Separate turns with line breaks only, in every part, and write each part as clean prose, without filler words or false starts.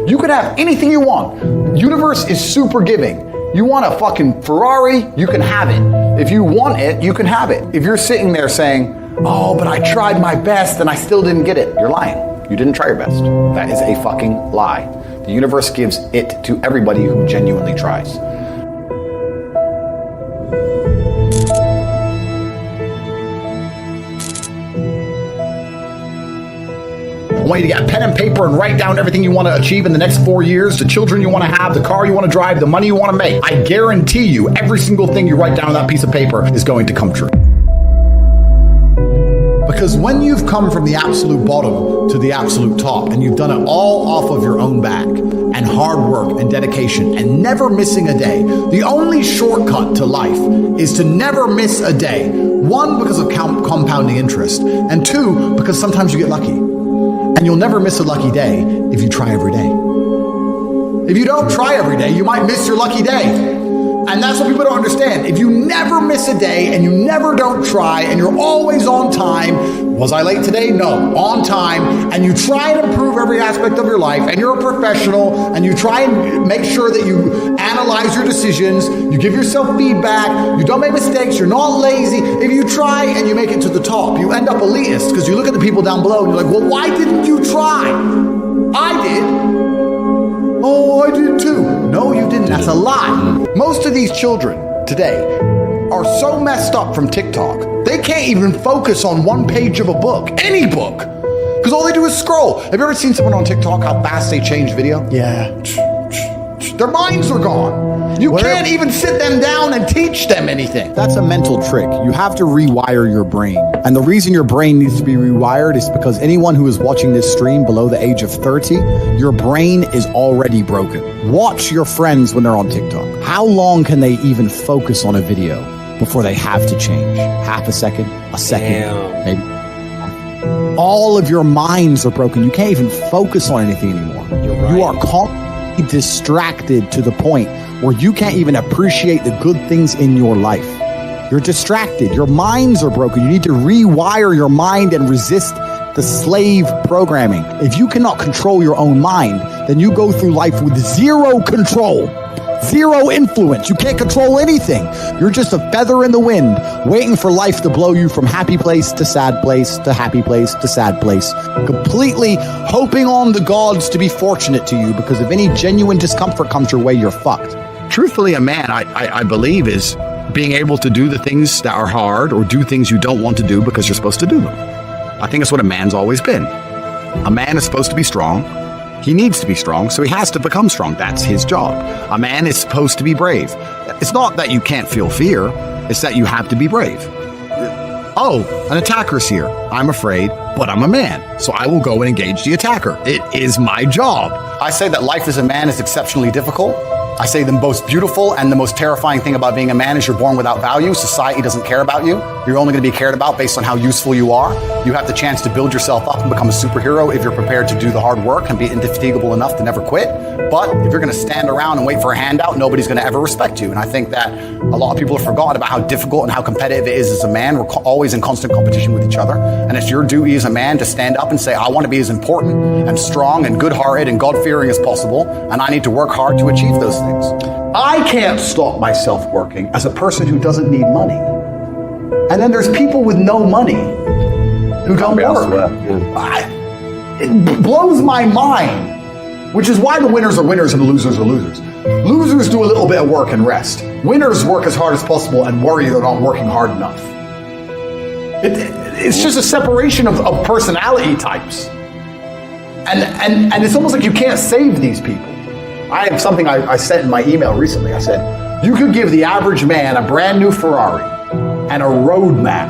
You could have anything you want. Universe is super giving. You want a fucking Ferrari, you can have it. If you want it, you can have it. If you're sitting there saying, oh, but I tried my best and I still didn't get it, you're lying. You didn't try your best. That is a fucking lie. The universe gives it to everybody who genuinely tries. I want you to get a pen and paper and write down everything you want to achieve in the next 4 years, the children you want to have, the car you want to drive, the money you want to make. I guarantee you, every single thing you write down on that piece of paper is going to come true. Because when you've come from the absolute bottom to the absolute top, and you've done it all off of your own back, and hard work and dedication, and never missing a day, the only shortcut to life is to never miss a day. One, because of compounding interest, and two, because sometimes you get lucky. And you'll never miss a lucky day if you try every day. If you don't try every day, you might miss your lucky day. And that's what people don't understand. If you never miss a day and you never don't try and you're always on time, was I late today? No, on time, and you try and improve every aspect of your life, and you're a professional, and you try and make sure that you analyze your decisions, you give yourself feedback, you don't make mistakes, you're not lazy. If you try and you make it to the top, you end up elitist because you look at the people down below and you're like, well, why didn't you try? I did. Oh, I did too. No, you didn't. That's a lie. Most of these children today are so messed up from TikTok, they can't even focus on one page of a book, any book, because all they do is scroll. Have you ever seen someone on TikTok, how fast they change video?
Yeah.
Their minds are gone. You can't even sit them down and teach them anything.
That's a mental trick. You have to rewire your brain. And the reason your brain needs to be rewired is because anyone who is watching this stream below the age of 30, your brain is already broken. Watch your friends when they're on TikTok. How long can they even focus on a video before they have to change? Half a second, maybe. All of your minds are broken. You can't even focus on anything anymore.
Right.
You are constantly distracted to the point where you can't even appreciate the good things in your life. You're distracted. Your minds are broken. You need to rewire your mind and resist the slave programming. If you cannot control your own mind, then you go through life with zero control, zero influence. You can't control anything. You're just a feather in the wind, waiting for life to blow you from happy place to sad place to happy place to sad place, completely hoping on the gods to be fortunate to you, because if any genuine discomfort comes your way, you're fucked.
Truthfully, a man, I believe, is being able to do the things that are hard or do things you don't want to do because you're supposed to do them. I think it's what a man's always been. A man is supposed to be strong. He needs to be strong, so he has to become strong. That's his job. A man is supposed to be brave. It's not that you can't feel fear. It's that you have to be brave. Oh, an attacker's here. I'm afraid, but I'm a man, so I will go and engage the attacker. It is my job. I say that life as a man is exceptionally difficult. I say the most beautiful and the most terrifying thing about being a man is you're born without value. Society doesn't care about you. You're only going to be cared about based on how useful you are. You have the chance to build yourself up and become a superhero if you're prepared to do the hard work and be indefatigable enough to never quit. But if you're going to stand around and wait for a handout, nobody's going to ever respect you. And I think that a lot of people have forgotten about how difficult and how competitive it is as a man. We're always in constant competition with each other. And it's your duty as a man to stand up and say, I want to be as important and strong and good-hearted and God-fearing as possible. And I need to work hard to achieve those things. I can't stop myself working as a person who doesn't need money. And then there's people with no money who don't work. It blows my mind. Which is why the winners are winners and the losers are losers. Losers do a little bit of work and rest. Winners work as hard as possible and worry they're not working hard enough. It's just a separation of personality types. And it's almost like you can't save these people. I have something I sent in my email recently. I said, you could give the average man a brand new Ferrari and a roadmap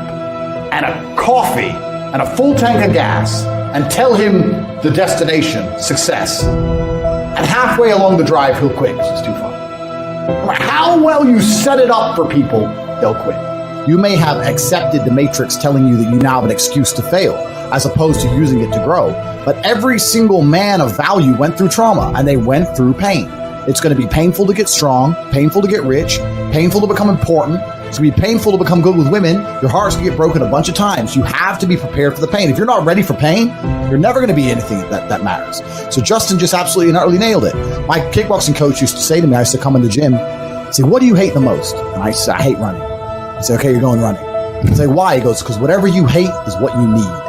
and a coffee and a full tank of gas and tell him the destination, success. And halfway along the drive, he'll quit because it's too far. No matter how well you set it up for people, they'll quit. You may have accepted the matrix telling you that you now have an excuse to fail, as opposed to using it to grow. But every single man of value went through trauma, and they went through pain. It's going to be painful to get strong, painful to get rich, painful to become important,
It's going to be painful to become good with women. Your heart's going to get broken a bunch of times. You have to be prepared for the pain. If you're not ready for pain, you're never going to be anything that matters. So Justin just absolutely and utterly nailed it. My kickboxing coach used to say to me, I used to come in the gym, say, what do you hate the most? And I said, I hate running. I say, okay, you're going running. I say, why? He goes, because whatever you hate is what you need.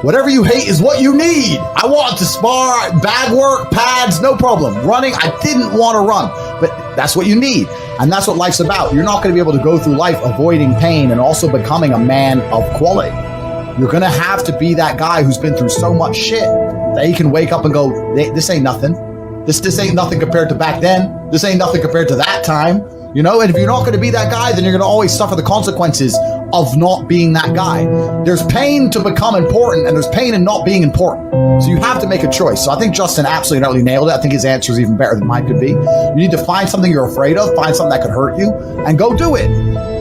Whatever you hate is what you need. I wanted to spar, bag work, pads, no problem. Running, I didn't want to run, but that's what you need. And that's what life's about. You're not going to be able to go through life avoiding pain and also becoming a man of quality. You're going to have to be that guy who's been through so much shit that he can wake up and go, this ain't nothing. This ain't nothing compared to back then. This ain't nothing compared to that time. You know, and if you're not going to be that guy, then you're going to always suffer the consequences of not being that guy. There's pain to become important, and there's pain in not being important. So you have to make a choice. So I think Justin absolutely utterly nailed it. I think his answer is even better than mine could be. You need to find something you're afraid of, find something that could hurt you, and go do it.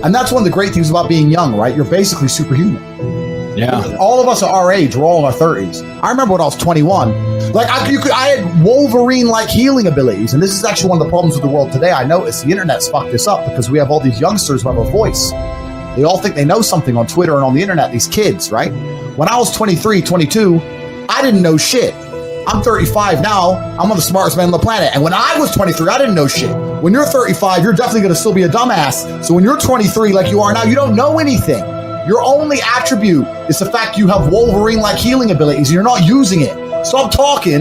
And that's one of the great things about being young, right? You're basically superhuman.
Yeah.
All of us at our age, we're all in our 30s. I remember when I was 21, like I had Wolverine-like healing abilities. And this is actually one of the problems with the world today. I noticed the internet's fucked this up because we have all these youngsters who have a voice. They all think they know something on Twitter and on the internet, these kids, right? When I was 23, 22, I didn't know shit. I'm 35 now. I'm one of the smartest men on the planet. And when I was 23, I didn't know shit. When you're 35, you're definitely going to still be a dumbass. So when you're 23 like you are now, you don't know anything. Your only attribute is the fact you have Wolverine-like healing abilities and you're not using it. Stop talking,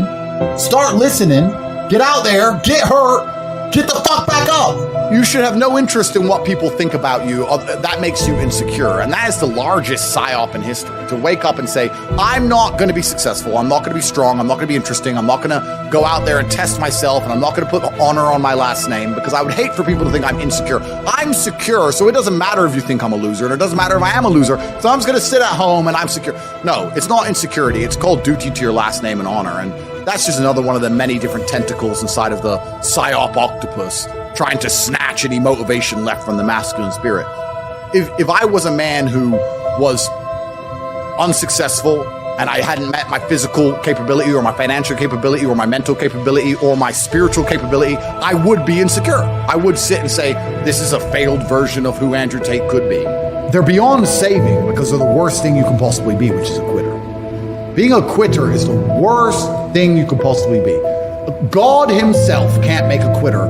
start listening, get out there, get hurt, get the fuck back up.
You should have no interest in what people think about you. That makes you insecure. And that is the largest psyop in history. To wake up and say, I'm not going to be successful. I'm not going to be strong. I'm not going to be interesting. I'm not going to go out there and test myself. And I'm not going to put honor on my last name because I would hate for people to think I'm insecure. I'm secure. So it doesn't matter if you think I'm a loser. And it doesn't matter if I am a loser. So I'm just going to sit at home and I'm secure. No, it's not insecurity. It's called duty to your last name and honor. And that's just another one of the many different tentacles inside of the psyop octopus, trying to snatch any motivation left from the masculine spirit. If I was a man who was unsuccessful and I hadn't met my physical capability or my financial capability or my mental capability or my spiritual capability, I would be insecure. I would sit and say, this is a failed version of who Andrew Tate could be. They're beyond saving because they're the worst thing you can possibly be, which is a quitter. Being a quitter is the worst thing you could possibly be. God himself can't make a quitter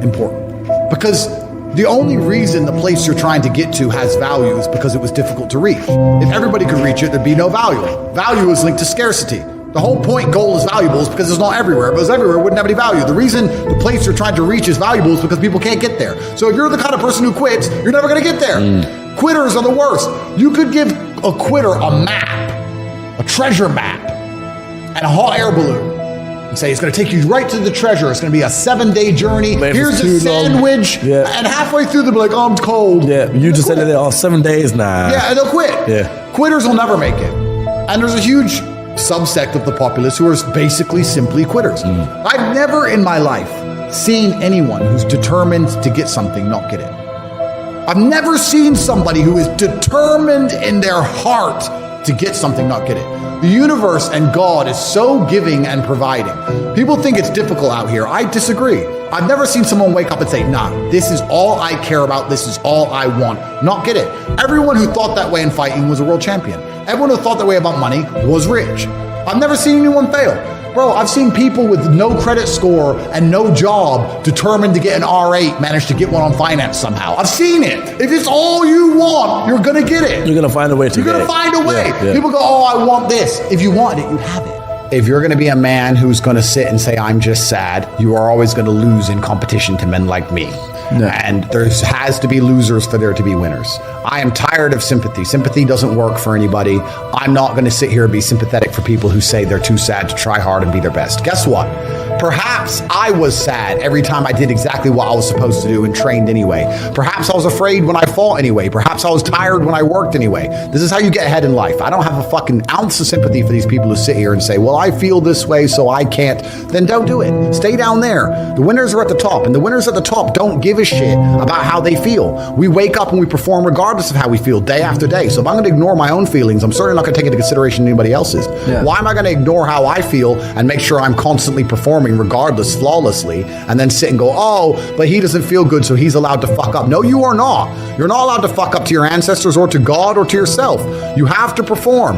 important because the only reason the place you're trying to get to has value is because it was difficult to reach. If everybody could reach it, there'd be no value. Value is linked to scarcity. The whole point gold is valuable is because it's not everywhere. If it was everywhere, it wouldn't have any value. The reason the place you're trying to reach is valuable is because people can't get there. So if you're the kind of person who quits, you're never going to get there. Quitters are the worst. You could give a quitter a map, a treasure map, and a hot air balloon. And say it's going to take you right to the treasure. It's going to be a 7-day journey.
Man,
here's a sandwich. And halfway through they'll be like, oh, I'm cold.
Yeah, you just said that 7 days now.
Yeah, and they'll quit.
Yeah.
Quitters will never make it. And there's a huge subsect of the populace who are basically simply quitters. I've never in my life seen anyone who's determined to get something not get it. I've never seen somebody who is determined in their heart to get something not get it. The universe and God is so giving and providing. People think it's difficult out here. I disagree. I've never seen someone wake up and say, nah, this is all I care about. This is all I want. Not get it. Everyone who thought that way in fighting was a world champion. Everyone who thought that way about money was rich. I've never seen anyone fail. Bro, I've seen people with no credit score and no job determined to get an R8 manage to get one on finance somehow. I've seen it. If it's all you want, you're going to get it.
You're going to find a way to get it.
You're going to find a way.
Yeah.
People go, oh, I want this. If you want it, you have it. If you're going to be a man who's going to sit and say, I'm just sad, you are always going to lose in competition to men like me. No. And there has to be losers for there to be winners. I am tired of sympathy. Sympathy doesn't work for anybody. I'm not going to sit here and be sympathetic for people who say they're too sad to try hard and be their best. Guess what? Perhaps I was sad every time I did exactly what I was supposed to do and trained anyway. Perhaps I was afraid when I fought anyway. Perhaps I was tired when I worked anyway. This is how you get ahead in life. I don't have a fucking ounce of sympathy for these people who sit here and say, well, I feel this way, so I can't. Then don't do it. Stay down there. The winners are at the top, and the winners at the top don't give a shit about how they feel. We wake up and we perform regardless of how we feel day after day. So if I'm going to ignore my own feelings, I'm certainly not going to take into consideration anybody else's. Yeah. Why am I going to ignore how I feel and make sure I'm constantly performing performing regardless flawlessly and then sit and go, oh, but he doesn't feel good, so he's allowed to fuck up. No, you are not. You're not allowed to fuck up to your ancestors or to God or to yourself. You have to perform.